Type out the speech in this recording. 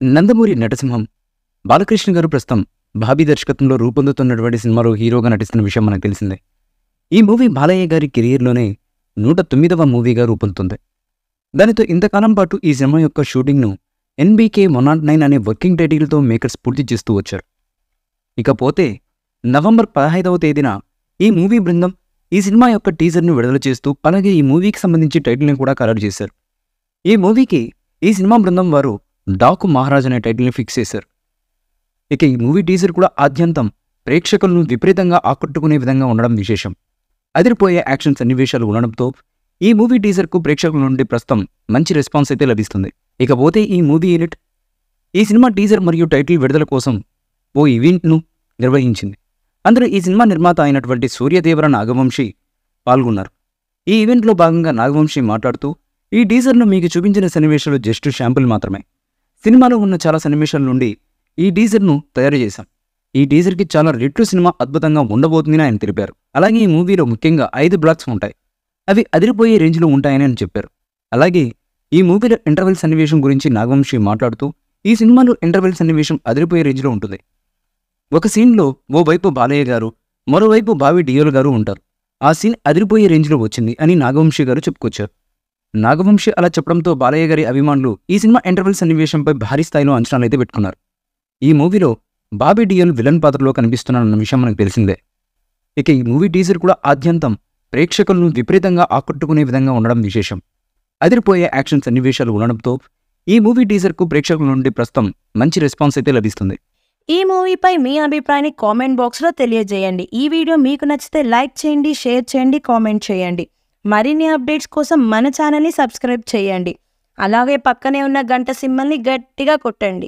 నందమూరి నటసింహం బాలకృష్ణ గారు ప్రస్తుతం బాబీ దర్శకత్వంలో రూపొందుతున్నటువంటి సినిమాలో హీరోగా నటిస్తున్న విషయం మనకు తెలిసిందే. ఈ మూవీ బాలయ్య గారి కెరీర్లోనే 109వ మూవీగా రూపొందుతుంది. దానితో ఇంతకాలం పాటు ఈ సినిమా యొక్క షూటింగ్ను ఎన్బీకే 109 అనే వర్కింగ్ టైటిల్తో మేకర్స్ పూర్తి చేస్తూ వచ్చారు. ఇకపోతే నవంబర్ 15వ తేదీన ఈ మూవీ బృందం ఈ సినిమా యొక్క టీజర్ను విడుదల చేస్తూ అలాగే ఈ మూవీకి సంబంధించి టైటిల్ని కూడా ఖరారు చేశారు. ఈ మూవీకి ఈ సినిమా బృందం వారు డాకు మహారాజ్ అనే టైటిల్ని ఫిక్స్ చేశారు. ఇక ఈ మూవీ టీజర్ కూడా ఆద్యంతం ప్రేక్షకులను విపరీతంగా ఆకట్టుకునే విధంగా ఉండడం విశేషం. అదిరిపోయే యాక్షన్ సన్నివేశాలు ఉండడంతో ఈ మూవీ టీజర్కు ప్రేక్షకుల నుండి ప్రస్తుతం మంచి రెస్పాన్స్ అయితే లభిస్తుంది. ఇకపోతే ఈ మూవీ యూనిట్ ఈ సినిమా టీజర్ మరియు టైటిల్ విడుదల కోసం ఓ ఈవెంట్ను నిర్వహించింది. అందులో ఈ సినిమా నిర్మాత అయినటువంటి సూర్యదేవర నాగవంశీ పాల్గొన్నారు. ఈ ఈవెంట్లో భాగంగా నాగవంశీ మాట్లాడుతూ, ఈ టీజర్ను మీకు చూపించిన సన్నివేశాలు జస్ట్ శాంపుల్ మాత్రమే. సినిమాలో ఉన్న చాలా సన్నివేశాల నుండి ఈ టీజర్ను తయారు చేశాం. ఈ టీజర్కి చాలా రెట్లు సినిమా అద్భుతంగా ఉండబోతుందని ఆయన తెలిపారు. అలాగే ఈ మూవీలో ముఖ్యంగా 5 బ్లాక్స్ ఉంటాయి. అవి అదిరిపోయే రేంజ్లో ఉంటాయని ఆయన చెప్పారు. అలాగే ఈ మూవీలో ఇంటర్వెల్ సన్నివేశం గురించి నాగవంశీ మాట్లాడుతూ, ఈ సినిమాలో ఇంటర్వెల్ సన్నివేశం అదిరిపోయే రేంజ్లో ఉంటుంది. ఒక సీన్లో ఓవైపు బాలయ్య గారు, మరోవైపు బావి డియోల్ గారు ఉంటారు. ఆ సీన్ అదిరిపోయే రేంజ్లో వచ్చింది అని నాగవంశీ గారు చెప్పుకొచ్చారు. నాగవంశీ అలా చెప్పడంతో బాలయ్య గారి అభిమానులు ఈ సినిమా ఇంటర్వెల్ సన్నివేశంపై భారీ స్థాయిలో అంచనాలైతే పెట్టుకున్నారు. ఈ మూవీలో బాబీ డియోల్ విలన్ పాత్రలో కనిపిస్తున్నారన్న విషయం మనకు తెలిసిందే. ఇక ఈ మూవీ టీజర్ కూడా ఆద్యంతం ప్రేక్షకులను విపరీతంగా ఆకట్టుకునే విధంగా ఉండడం విశేషం. అదిరిపోయే యాక్షన్ సన్నివేశాలు ఉండడంతో ఈ మూవీ టీజర్కు ప్రేక్షకుల నుండి ప్రస్తుతం మంచి రెస్పాన్స్ అయితే లభిస్తుంది. ఈ మూవీపై మీ అభిప్రాయాన్ని కామెంట్ బాక్స్లో తెలియజేయండి. ఈ వీడియో మీకు నచ్చితే లైక్ చేయండి, షేర్ చేయండి, కామెంట్ చేయండి. మరిన్ని అప్డేట్స్ కోసం మన ఛానల్ని సబ్స్క్రైబ్ చేయండి. అలాగే పక్కనే ఉన్న గంట సింబల్ని గట్టిగా కొట్టండి.